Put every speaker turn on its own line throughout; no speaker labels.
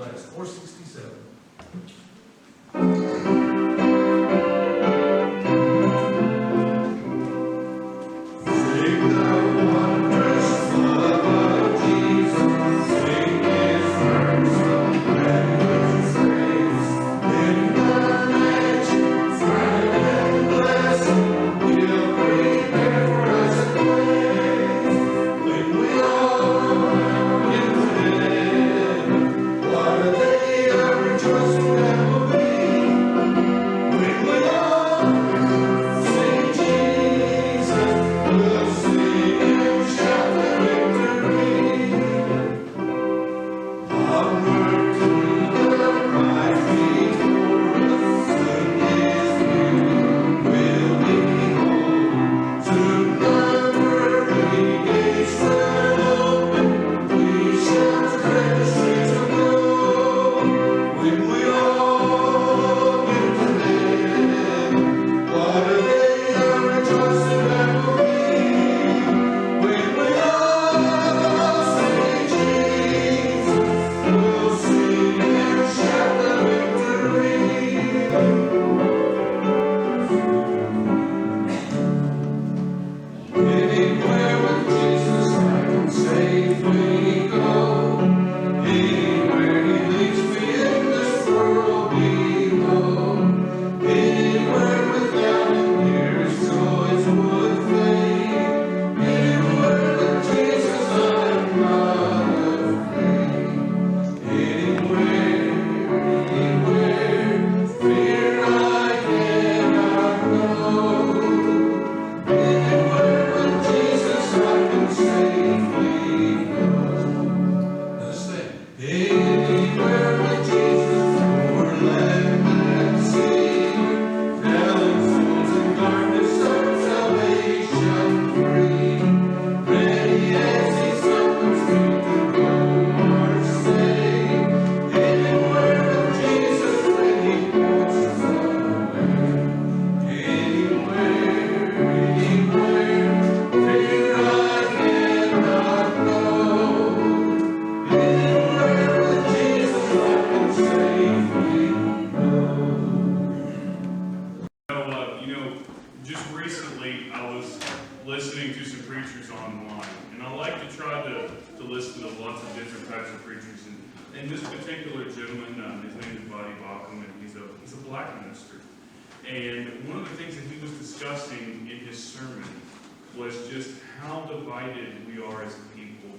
class 467.
Listening to some preachers online, and I like to try to listen to lots of different types of preachers. And this particular gentleman, his name is Buddy Bauckham, and he's a black minister. And one of the things that he was discussing in his sermon was just how divided we are as a people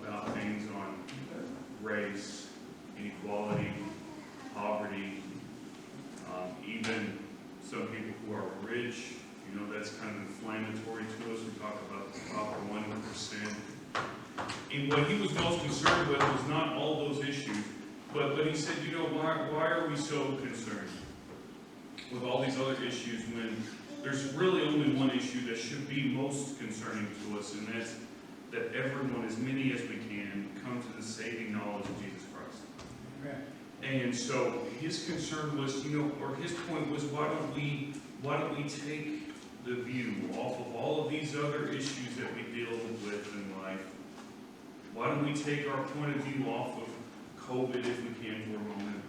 about things on race, inequality, poverty, even some people who are rich. You know, that's kind of inflammatory to us. We talk about the top 1%. And what he was most concerned with was not all those issues, but he said, you know, why are we so concerned with all these other issues when there's really only one issue that should be most concerning to us, and that's that everyone, as many as we can, come to the saving knowledge of Jesus Christ.
Amen.
And so his concern was, you know, or his point was, why don't we take the view off of all of these other issues that we deal with in life? Why don't we take our point of view off of COVID, if we can, for a moment,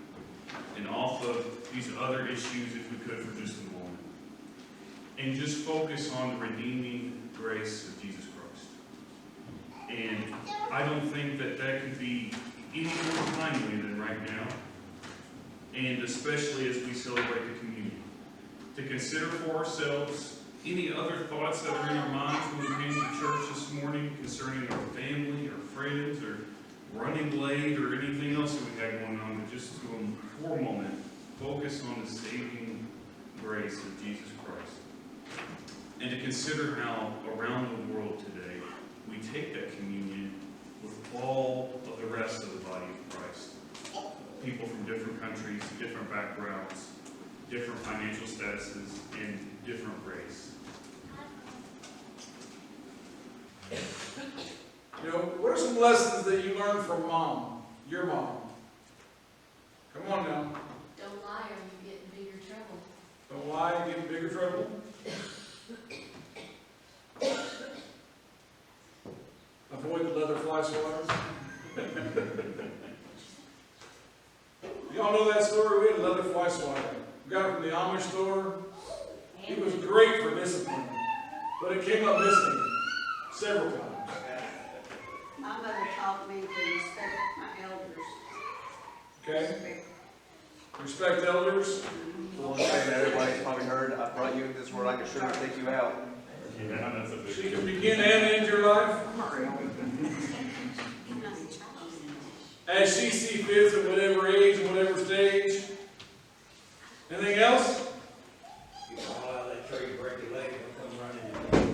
and off of these other issues, if we could, for just a moment, and just focus on the redeeming grace of Jesus Christ? And I don't think that could be any more timely than right now, and especially as we celebrate the communion, to consider for ourselves any other thoughts that are in our minds when we came to church this morning concerning our family, our friends, or running late, or anything else that we had going on, but just to, for a moment, focus on the saving grace of Jesus Christ. And to consider how around the world today we take that communion with all of the rest of the body of Christ. People from different countries, different backgrounds, different financial statuses, and different race.
You know, what are some lessons that you learned from Mom? Your mom? Come on now.
Don't lie or you get in bigger trouble.
Don't lie and get in bigger trouble. Avoid the leather fly swatters. Y'all know that story? We had a leather fly swatter. We got it from the Amish store. He was great for discipline, but it came up missing several times.
My mother taught me to respect my elders.
Okay? Respect elders.
The one thing that everybody's probably heard, I brought you into this world, I can sure take you out.
Yeah, that's a big.
She can begin and end your life as she sees fit at whatever age and whatever stage. Anything else?
You can haul out that tree, break your leg, and come running in.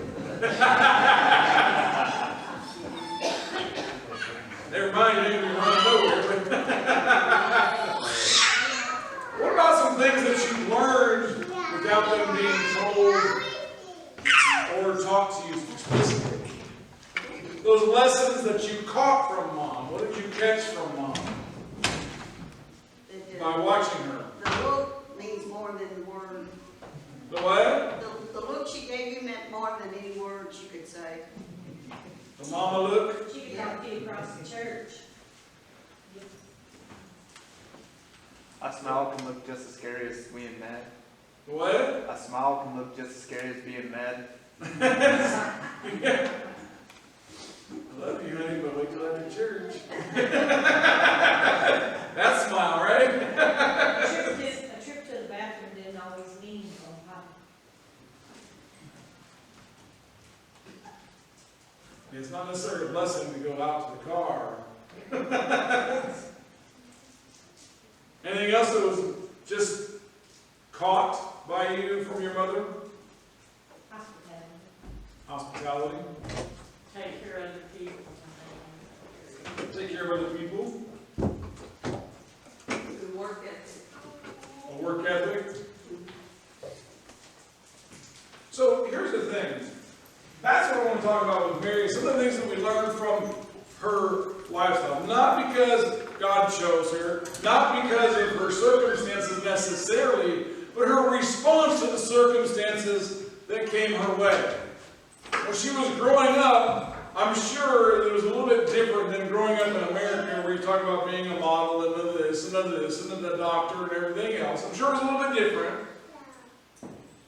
Never mind, you ain't gonna run nowhere. What about some things that you learned without them being told or taught to you explicitly? Those lessons that you caught from mom. What did you catch from mom by watching her?
The look means more than the word.
The what?
The look she gave you meant more than any words you could say.
The mama look?
She could help you across the church.
A smile can look just as scary as being mad.
The what?
A smile can look just as scary as being mad.
Yeah. I love you, honey, but wait till after church. That smile, right?
A trip to the bathroom didn't always mean a lot.
It's not necessarily a blessing to go out to the car. Anything else that was just caught by you from your mother?
Hospitality.
Hospitality.
Take care of other people.
Take care of other people.
The work ethic.
A work ethic. So here's the thing. That's what I want to talk about with Mary. Some of the things that we learned from her lifestyle. Not because God chose her, not because of her circumstances necessarily, but her response to the circumstances that came her way. When she was growing up, I'm sure it was a little bit different than growing up in America where you talk about being a model and none of this and none of this and then the doctor and everything else. I'm sure it was a little bit different.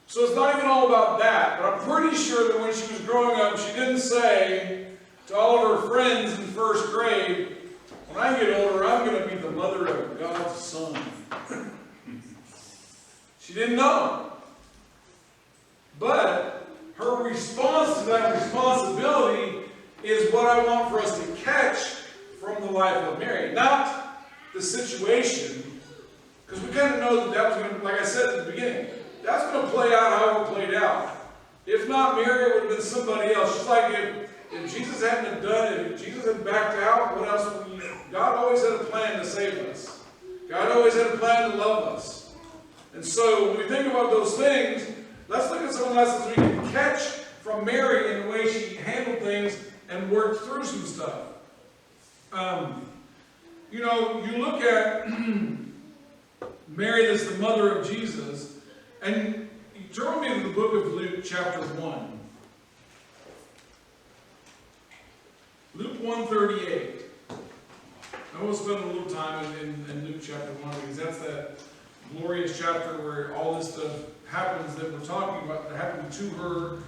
So it's not even all about that, but I'm pretty sure that when she was growing up, she didn't say to all of her friends in first grade, when I get older, I'm going to be the mother of God's son. She didn't know. But her response to that responsibility is what I want for us to catch from the life of Mary. Not the situation, because we kind of know that that was going to, like I said at the beginning, that's going to play out how it played out. If not Mary, it would have been somebody else. Just like if Jesus hadn't have done it, if Jesus had backed out, what else would we? God always had a plan to save us. God always had a plan to love us. And so when we think about those things, let's look at some lessons we can catch from Mary in the way she handled things and worked through some stuff. You look at Mary as the mother of Jesus, and you turn me to the book of Luke, chapter 1. Luke 1:38. I will spend a little time in Luke chapter 1 because that's that glorious chapter where all this stuff happens that we're talking about, that happened to her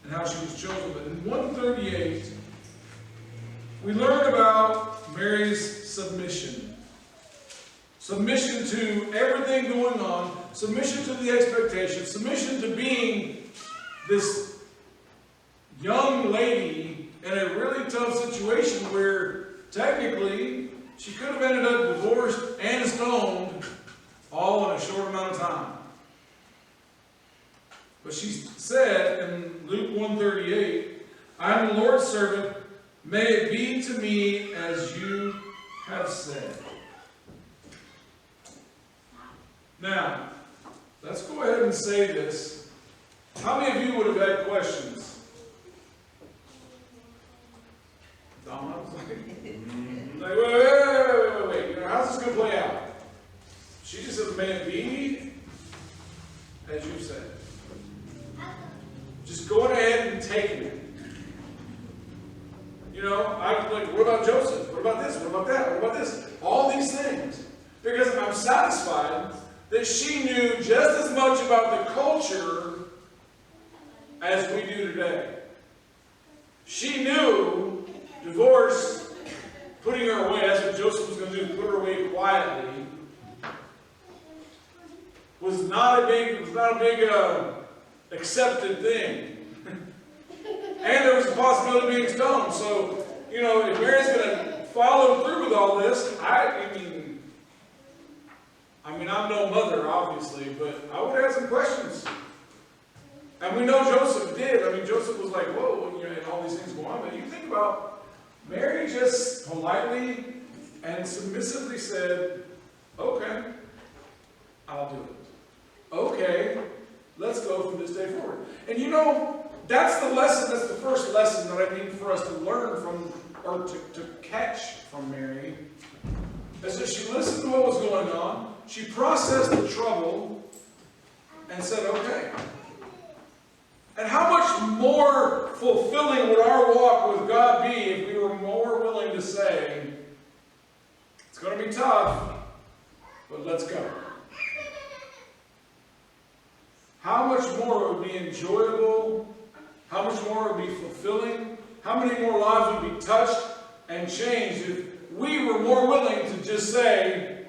and how she was chosen. But in 1:38, we learn about Mary's submission. Submission to everything going on, submission to the expectation, submission to being this young lady in a really tough situation where technically she could have ended up divorced and stoned all in a short amount of time. But she said in Luke 1:38, I am the Lord's servant, may it be to me as you have said. Now, let's go ahead and say this. How many of you would have had questions? Dom, I was like, wait. How's this going to play out? She just says, may it be as you said. Just going ahead and taking it. I'm like, what about Joseph? What about this? What about that? What about this? All these things. Because I'm satisfied that she knew just as much about the culture as we do today. She knew divorce, putting her away, that's what Joseph was going to do, put her away quietly, was not a big accepted thing. And there was a possibility of being stoned. So, if Mary's going to follow through with all this, I'm no mother, obviously, but I would have some questions. And we know Joseph did. Joseph was like, whoa, and all these things go on. But you think about Mary just politely and submissively said, okay, I'll do it. Okay, let's go from this day forward. And that's the lesson, that's the first lesson that I need for us to learn from, or to catch from Mary, is that she listened to what was going on, she processed the trouble, and said, okay. And how much more fulfilling would our walk with God be if we were more willing to say, it's going to be tough, but let's go. How much more it would be enjoyable, how much more it would be fulfilling, how many more lives would be touched and changed if we were more willing to just say,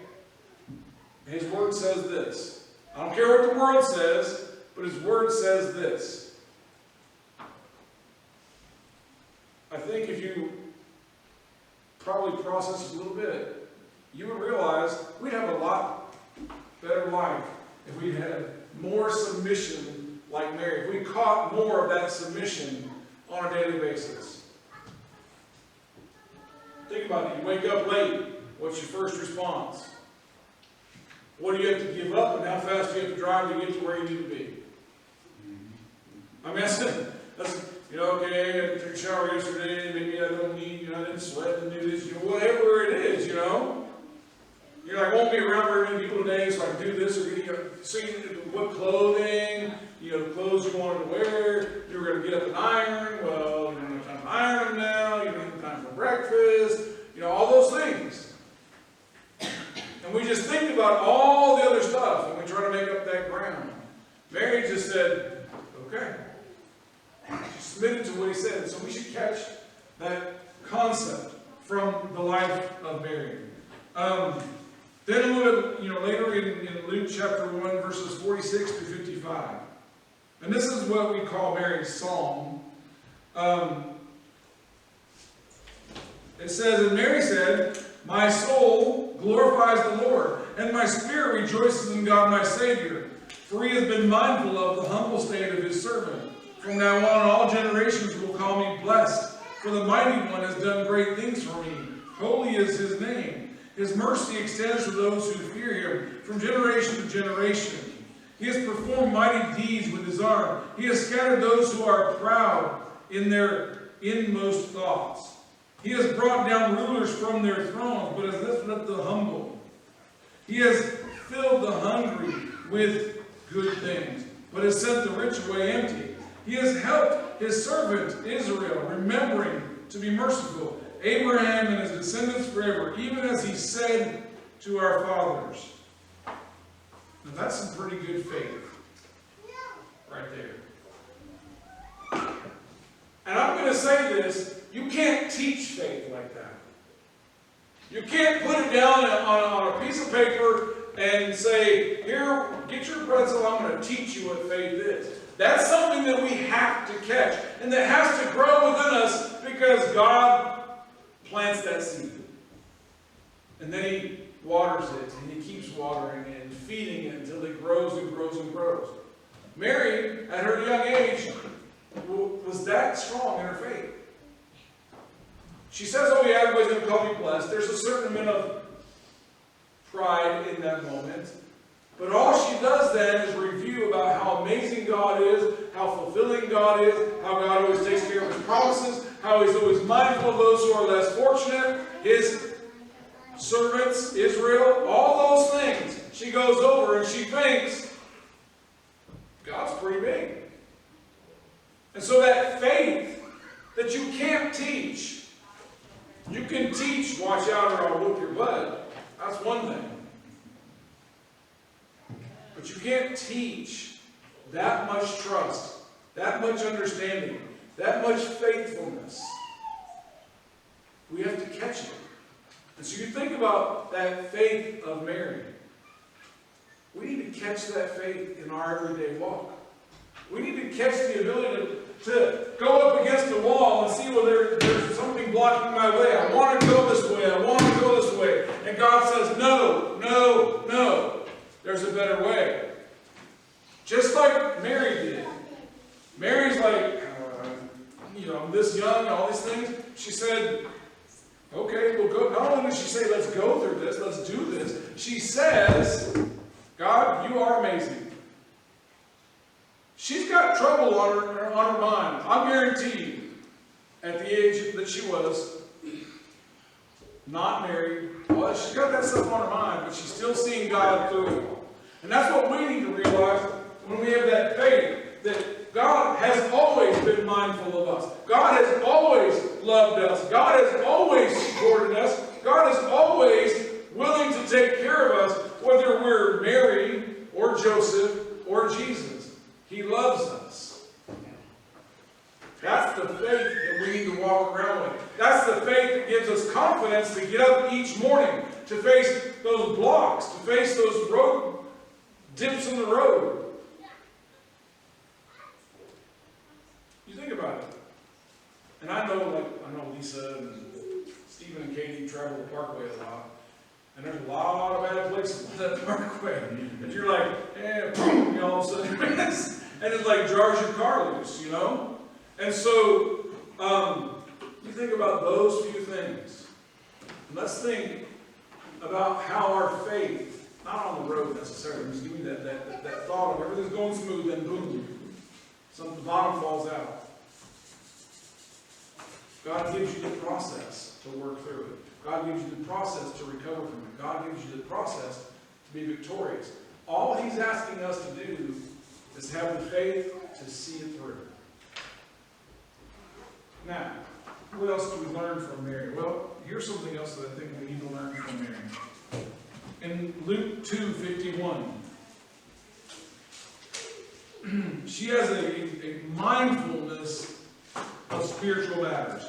His Word says this. I don't care what the world says, but His Word says this. I think if you probably process it a little bit, you would realize we'd have a lot better life if we had more submission like Mary, if we caught more of that submission on a daily basis. Think about it. You wake up late. What's your first response? What do you have to give up, and how fast do you have to drive to get to where you need to be? That's okay, I took a shower yesterday, maybe I don't need, I didn't sweat and do this, whatever it is, I won't be around very many people today, so I can do this, or see what clothing, the clothes you wanted to wear, you were going to get up and iron, well, you don't have time to iron them now, you don't have time for breakfast, all those things. And we just think about all the other stuff, and we try to make up that ground. Mary just said, okay. She submitted to what He said. So we should catch that concept from the life of Mary. Then a little bit, later in Luke chapter 1, verses 46 to 55. And this is what we call Mary's psalm. It says, and Mary said, my soul glorifies the Lord, and my spirit rejoices in God my Savior. For He has been mindful of the humble state of His servant. From now on, all generations will call me blessed. For the Mighty One has done great things for me. Holy is His name. His mercy extends to those who fear Him from generation to generation. He has performed mighty deeds with His arm. He has scattered those who are proud in their inmost thoughts. He has brought down rulers from their thrones, but has lifted up the humble. He has filled the hungry with good things, but has sent the rich away empty. He has helped His servant Israel, remembering to be merciful, Abraham and his descendants forever, even as He said to our fathers. Now that's some pretty good faith right there. And I'm going to say this, you can't teach faith like that. You can't put it down on a piece of paper and say, here, get your pretzel, I'm going to teach you what faith is. That's something that we have to catch, and that has to grow within us because God plants that seed. And then He waters it, and He keeps watering it and feeding it until it grows and grows and grows. Mary, at her young age, was that strong in her faith. She says, oh yeah, everybody's going to call me blessed. There's a certain amount of pride in that moment. But all she does then is review about how amazing God is, how fulfilling God is, how God always takes care of His promises, how He's always mindful of those who are less fortunate, His servants, Israel, all those things. She goes over and she thinks, God's pretty big. And so that faith that you can't teach, you can teach, watch out or I'll whoop your butt. That's one thing. you can't teach that much trust, that much understanding, that much faithfulness. We have to catch it. And so you think about that faith of Mary. We need to catch that faith in our everyday walk. We need to catch the ability to go up against the wall and see, well, there's something blocking my way. I want to go this way. I want to go this way. And God says, no, no, no. There's a better way. Just like Mary did. Mary's like, I'm this young, all these things. She said, okay, we'll go. Not only does she say, let's go through this, let's do this. She says, God, you are amazing. She's got trouble on her mind. I guarantee you, at the age that she was, not married, well, she's got that stuff on her mind, but she's still seeing God through it all. And that's what we need to realize when we have that faith, that God has always been mindful of us. God has always loved us. God has always supported us. God is always willing to take care of us, whether we're Mary or Joseph or Jesus. He loves us. That's the faith that we need to walk around with. That's the faith that gives us confidence to get up each morning, to face those blocks, to face those road dips in the road. You think about it. And I know Lisa and Stephen and Katie travel the Parkway a lot. And there's a lot of bad places on that Parkway. And you're like, boom, all of a sudden, and it like jars your car loose, And so, you think about those few things. And let's think about how our faith, not on the road necessarily, I'm just giving you that thought of everything's going smooth, then boom, the bottom falls out. God gives you the process to work through it. God gives you the process to recover from it. God gives you the process to be victorious. All He's asking us to do is have the faith to see it through. Now, what else do we learn from Mary? Well, here's something else that I think we need to learn from Mary. In Luke 2:51, she has a mindfulness of spiritual matters.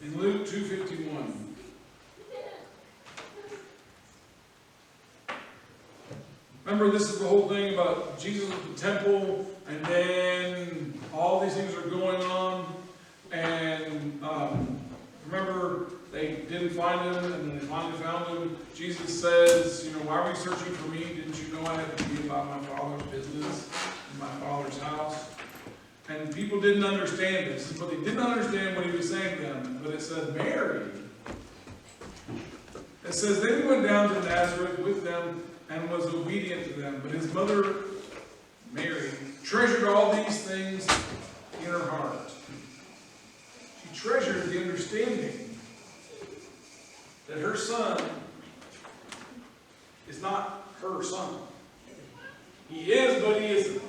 In Luke 2:51. Remember, this is the whole thing about Jesus at the temple, and then all these things are going on, and remember, they didn't find him, and then they finally found him. Jesus says, why were you searching for me? Didn't you know I had to be about my Father's business in my Father's house? And people didn't understand this, but they didn't understand what he was saying to them. But it said, Mary. It says, then he went down to Nazareth with them and was obedient to them. But his mother, Mary, treasured all these things in her heart. She treasured the understanding that her son is not her son. He is, but he isn't.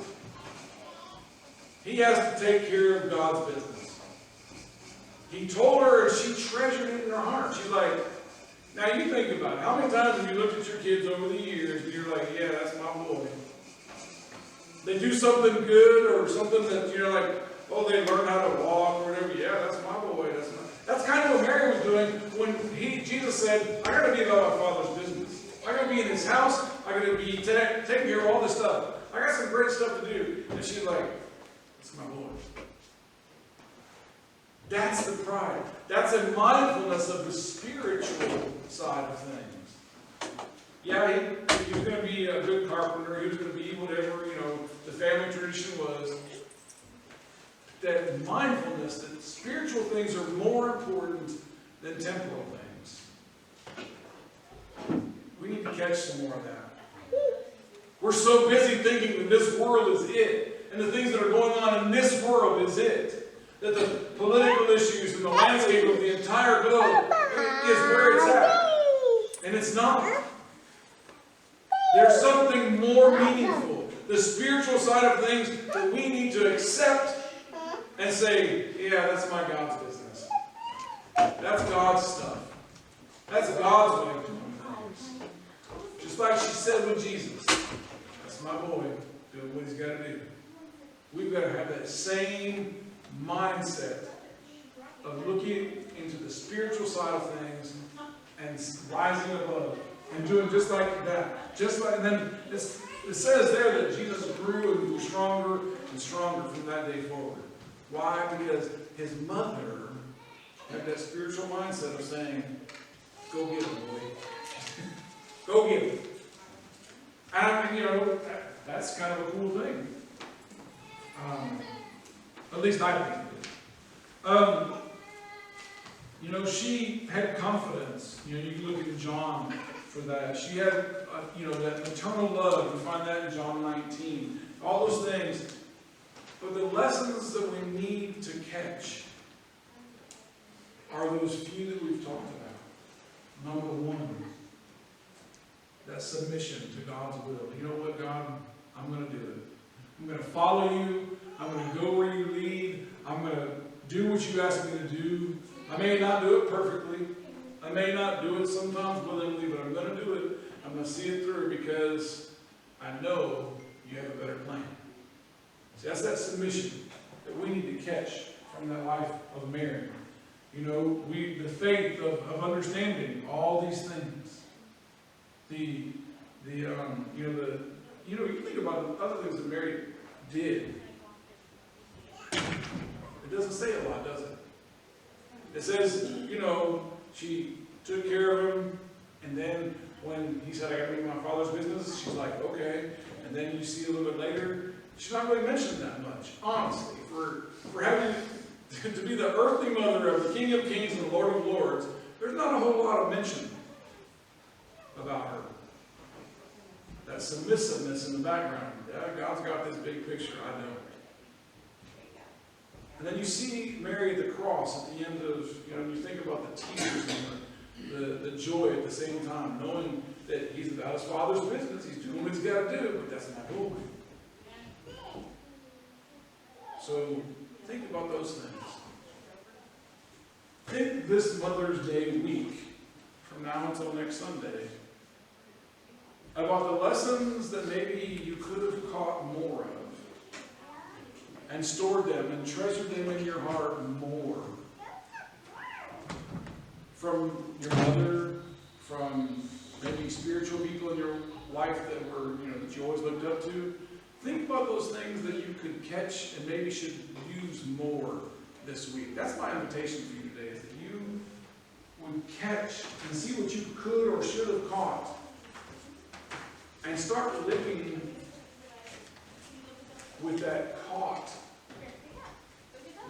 He has to take care of God's business. He told her, and she treasured it in her heart. She's like, now you think about it. How many times have you looked at your kids over the years and you're like, yeah, that's my boy. They do something good or something that you're like, oh, they learn how to walk or whatever. Yeah, that's my boy. That's kind of what Mary was doing when Jesus said, I got to be about my Father's business. I got to be in His house. I got to be taking care of all this stuff. I got some great stuff to do. And she's like, that's my boy. That's the pride. That's a mindfulness of the spiritual side of things. Yeah, he was going to be a good carpenter. He was going to be whatever, the family tradition was. That mindfulness, that spiritual things are more important than temporal things. We need to catch some more of that. We're so busy thinking that this world is it, and the things that are going on in this world is it. That the political issues and the landscape of the entire globe is where it's at. And it's not. There's something more meaningful. The spiritual side of things that we need to accept and say, yeah, that's my God's business. That's God's stuff. That's God's way of doing things. Just like she said with Jesus, that's my boy, doing what he's got to do. We've got to have that same mindset of looking into the spiritual side of things and rising above and doing just like that. Just like, and then it says there that Jesus grew and grew stronger and stronger from that day forward. Why? Because his mother had that spiritual mindset of saying, go get him, boy. Go get him. And, you know, that's kind of a cool thing. At least I think it is. You know, she had confidence. You know, you can look at John for that. She had, you know, that maternal love. You find that in John 19. All those things. But the lessons that we need to catch are those few that we've talked about. Number one, that submission to God's will. You know what, God? I'm going to do it. I'm going to follow you. I'm going to go where you lead. I'm going to do what you ask me to do. I may not do it perfectly. I may not do it sometimes willingly, but I'm going to do it. I'm going to see it through because I know you have a better plan. See, that's that submission that we need to catch from that life of Mary. You know, the faith of understanding all these things. You think about the other things that Mary did. It doesn't say a lot, does it? It says, you know, she took care of him, and then when he said, I gotta make my father's business, she's like, okay. And then you see a little bit later, she's not really mentioned that much, honestly. For having to be the earthly mother of the King of Kings and the Lord of Lords, there's not a whole lot of mention about her. That submissiveness in the background. Yeah, God's got this big picture, I know. And then you see Mary at the cross at the end of, you know, you think about the tears and the joy at the same time, knowing that he's about his father's business. He's doing what he's got to do, but that's not going. So think about those things. Think this Mother's Day week, from now until next Sunday, about the lessons that maybe you could have caught more of and stored them and treasured them in your heart more. From your mother, from maybe spiritual people in your life that were, you know, that you always looked up to. Think about those things that you could catch and maybe should use more this week. That's my invitation for you today, is that you would catch and see what you could or should have caught and start living with that caught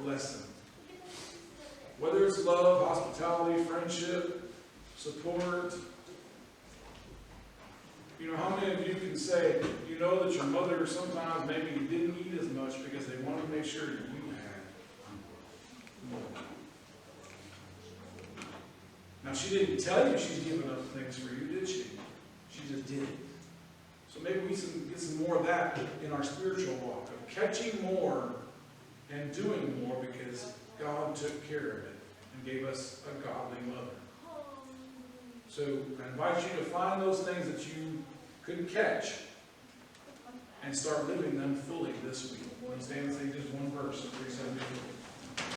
lesson. Whether it's love, hospitality, friendship, support. You know, how many of you can say, you know that your mother sometimes maybe didn't eat as much because they wanted to make sure you had more. Now, she didn't tell you she's giving up things for you, did she? She just did it. So maybe we can get some more of that in our spiritual walk, of catching more and doing more because God took care of it and gave us a godly mother. So I invite you to find those things that you couldn't catch and start living them fully this week. Let's stand and sing just one verse of 374.